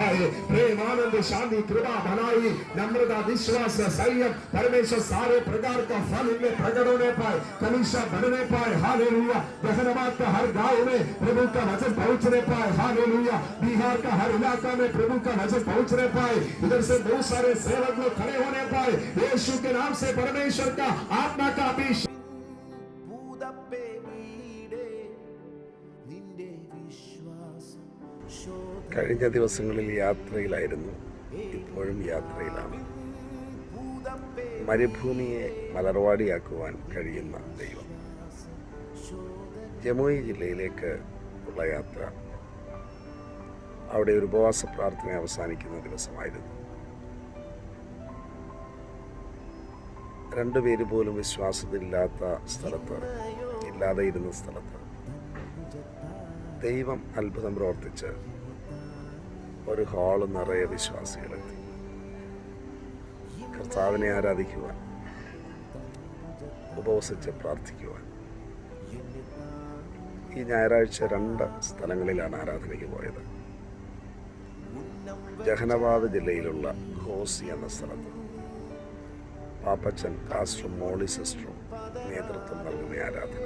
प्रेम आनंद शांति कृपा भलाई नम्रता विश्वास संयम परमेश्वर सारे प्रकार का फल इनमें प्रकट होने पाए, कलीसिया बढ़ने पाए। हालेलुया। जहानाबाद का हर गांव में प्रभु का वचन पहुंचने पाए। हालेलुया। बिहार का हर इलाका में प्रभु का वचन पहुंचने पाए। इधर से बहुत सारे सेवक लोग खड़े होने पाए। यीशु के नाम से परमेश्वर का आत्मा का अभिषेक। കഴിഞ്ഞ ദിവസങ്ങളിൽ യാത്രയിലായിരുന്നു, ഇപ്പോഴും യാത്രയിലാണ്. മരുഭൂമിയെ മലർവാടിയാക്കുവാൻ കഴിയുന്ന ദൈവം. ജമുയി ജില്ലയിലേക്ക് ഉള്ള യാത്ര, അവിടെ ഒരു ഉപവാസ പ്രാർത്ഥന അവസാനിക്കുന്ന ദിവസമായിരുന്നു. 2 പേര് പോലും വിശ്വാസത്തിലില്ലാത്ത സ്ഥലത്ത്, ഇല്ലാതെ ഇരുന്ന സ്ഥലത്ത് ദൈവം അത്ഭുതം പ്രവർത്തിച്ച് ഒരു ഹാള് നിറയെ വിശ്വാസികളെത്തി കർത്താവിനെ ആരാധിക്കുവാൻ, ഉപവസിച്ച് പ്രാർത്ഥിക്കുവാൻ. ഈ ഞായറാഴ്ച 2 സ്ഥലങ്ങളിലാണ് ആരാധനയ്ക്ക് പോയത്. ജഹാനാബാദ് ജില്ലയിലുള്ള ഘോസി എന്ന സ്ഥലത്ത് പാപ്പച്ചൻ പാസ്റ്ററും മോളി സിസ്റ്ററും നേതൃത്വം നൽകുന്ന ആരാധന.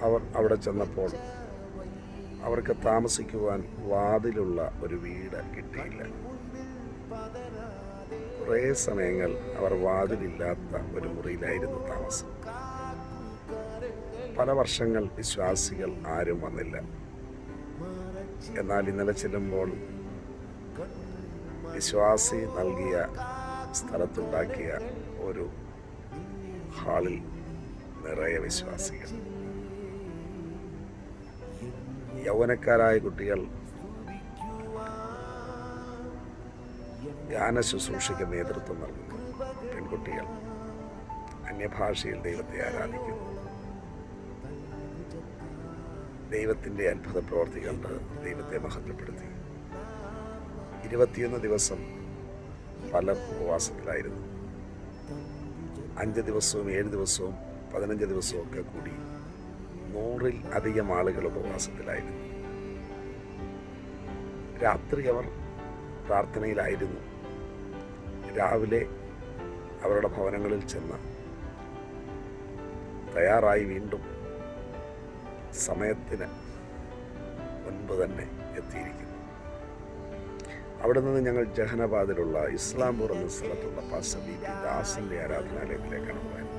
അവർ അവിടെ ചെന്നപ്പോൾ അവർക്ക് താമസിക്കുവാൻ വാതിലുള്ള ഒരു വീട് കിട്ടിയില്ല. കുറേ സമയങ്ങൾ അവർ വാതിലില്ലാത്ത ഒരു മുറിയിലായിരുന്നു താമസം. പല വർഷങ്ങൾ വിശ്വാസികൾ ആരും വന്നില്ല. എന്നാൽ ഇന്നലെ ചെല്ലുമ്പോൾ വിശ്വാസി നൽകിയ സ്ഥലത്തുണ്ടാക്കിയ ഒരു ഹാളിൽ നിറയെ വിശ്വാസികൾ. യൗവനക്കാരായ കുട്ടികൾ ധ്യാന ശുശ്രൂഷയ്ക്ക് നേതൃത്വം നൽകുന്നു. പെൺകുട്ടികൾ അന്യഭാഷയിൽ ദൈവത്തെ ആരാധിക്കുന്നു. ദൈവത്തിൻ്റെ അത്ഭുത പ്രവൃത്തി കണ്ട് ദൈവത്തെ മഹത്വപ്പെടുത്തി. 21 ദിവസം പല ഉപവാസത്തിലായിരുന്നു. 5 ദിവസവും 7 ദിവസവും 15 ദിവസവും ഒക്കെ കൂടി 100-ൽ അധികം ആളുകൾ ഉപവാസത്തിലായിരുന്നു. രാത്രി അവർ പ്രാർത്ഥനയിലായിരുന്നു. രാവിലെ അവരുടെ ഭവനങ്ങളിൽ ചെന്ന് തയ്യാറായി വീണ്ടും സമയത്തിന് മുൻപ് തന്നെ എത്തിയിരിക്കുന്നു. അവിടെ നിന്ന് ഞങ്ങൾ ജഹാനാബാദിലുള്ള ഇസ്ലാംപൂർ എന്ന സ്ഥലത്തുള്ള പാസ്റ്റർ ബി പി ദാസിൻ്റെ ആരാധനാലയത്തിലേക്കാണ് പോയത്.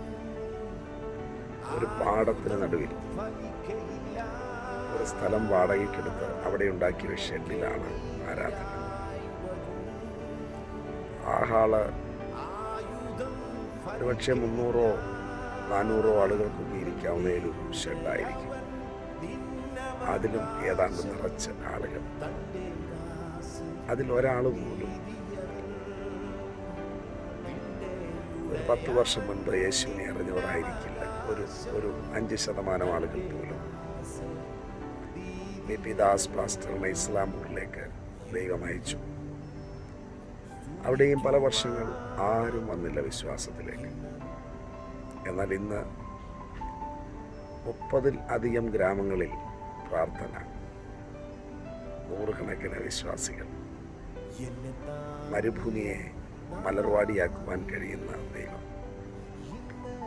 ഒരു പാടത്തിന് നടുവിൽ ഒരു സ്ഥലം വാടകയ്ക്കെടുത്ത് അവിടെ ഉണ്ടാക്കിയ ഷെഡിലാണ് ആരാധന. ആ ഹാള് ഒരുപക്ഷെ 300-ഓ 400-ഓ ആളുകൾക്കൊക്കെ ഇരിക്കാവുന്ന ഒരു ഷെഡായിരിക്കും. അതിലും ഏതാണ്ട് നിറച്ച് ആളുകൾ. അതിലൊരാൾ പോലും ഒരു 10 വർഷം മുൻപ് യേശുവിനെ അറിഞ്ഞവരായിരിക്കില്ല. ഒരു 5% ആളുകൾ പോലും. ബി പി ദാസ് പാസ്റ്ററിനെ ഇസ്ലാംപൂരിലേക്ക് ദൈവം അയച്ചു. അവിടെയും പല വർഷങ്ങൾ ആരും വന്നില്ല വിശ്വാസത്തിലേക്ക്. എന്നാൽ ഇന്ന് 30-ൽ അധികം ഗ്രാമങ്ങളിൽ പ്രാർത്ഥന, 100 കണക്കിന് വിശ്വാസികൾ. മരുഭൂമിയെ മലർവാടിയാക്കുവാൻ കഴിയുന്ന ദൈവം.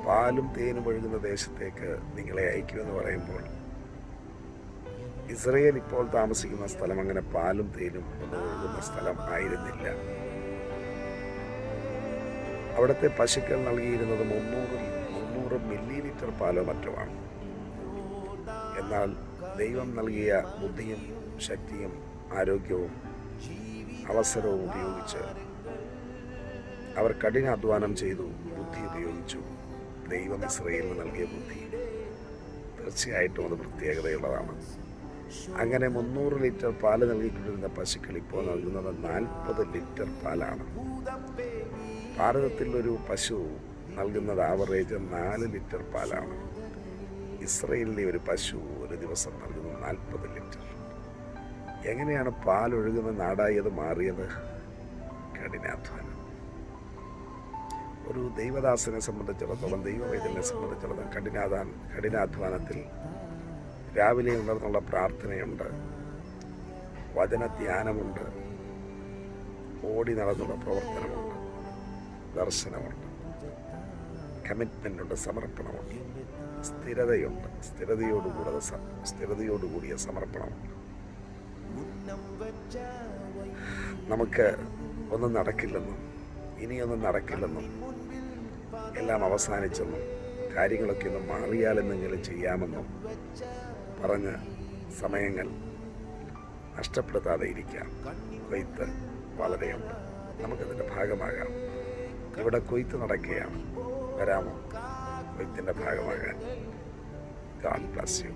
പാലും തേനും ഒഴുകുന്ന ദേശത്തേക്ക് നിങ്ങളെ അയക്കുമെന്ന് പറയുമ്പോൾ, ഇസ്രയേൽ ഇപ്പോൾ താമസിക്കുന്ന സ്ഥലം അങ്ങനെ പാലും തേനും ഒന്നും ഒഴുകുന്ന സ്ഥലം ആയിരുന്നില്ല. അവിടുത്തെ പശുക്കൾ നൽകിയിരുന്നത് 300 മില്ലി പാലോ മറ്റുമാണ്. എന്നാൽ ദൈവം നൽകിയ ബുദ്ധിയും ശക്തിയും ആരോഗ്യവും അവസരവും ഉപയോഗിച്ച് അവർ കഠിനാധ്വാനം ചെയ്തു, ബുദ്ധി ഉപയോഗിച്ചു. ദൈവം ഇസ്രയേലിന് നൽകിയ ബുദ്ധി തീർച്ചയായിട്ടും അത് പ്രത്യേകതയുള്ളതാണ്. അങ്ങനെ 300 ലിറ്റർ പാല് നൽകിക്കൊണ്ടിരുന്ന പശുക്കൾ ഇപ്പോൾ നൽകുന്നത് 40 ലിറ്റർ പാലാണ്. ഭാരതത്തിൽ ഒരു പശു നൽകുന്നത് ആവറേജ് 4 ലിറ്റർ പാലാണ്. ഇസ്രയേലിലെ ഒരു പശു ഒരു ദിവസം നൽകുന്നത് 40 ലിറ്റർ. എങ്ങനെയാണ് പാലൊഴുകുന്ന നാടായി അത് മാറിയത്? കഠിനാധ്വാനം. ഒരു ദൈവദാസനെ സംബന്ധിച്ചിടത്തോളം, ദൈവവൈദ്യനെ സംബന്ധിച്ചിടത്തോളം കഠിനാധ്വാനത്തിൽ രാവിലെ ഉണർന്നുള്ള പ്രാർത്ഥനയുണ്ട്. വചനധ്യാനമുണ്ട്, ഓടി നടന്നുള്ള പ്രവർത്തനമുണ്ട്, ദർശനമുണ്ട്, കമ്മിറ്റ്മെൻ്റുണ്ട്, സമർപ്പണമുണ്ട്, സ്ഥിരതയുണ്ട്, സ്ഥിരതയോടുകൂടിയ സമർപ്പണമുണ്ട്. നമുക്ക് ഒന്നും നടക്കില്ലെന്നും ഇനിയൊന്നും നടക്കില്ലെന്നും എല്ലാം അവസാനിച്ചെന്നും കാര്യങ്ങളൊക്കെ ഒന്ന് മാറിയാലെന്നെങ്കിലും ചെയ്യാമെന്നും പറഞ്ഞ് സമയങ്ങൾ നഷ്ടപ്പെടുത്താതെ ഇരിക്കാം. കൊയ്ത്ത് വളരെയുണ്ട്, നമുക്കതിൻ്റെ ഭാഗമാകാം. ഇവിടെ കൊയ്ത്ത് നടക്കുകയാണ്, വരാമോ കൊയ്ത്തിൻ്റെ ഭാഗമാകാൻ? God bless you.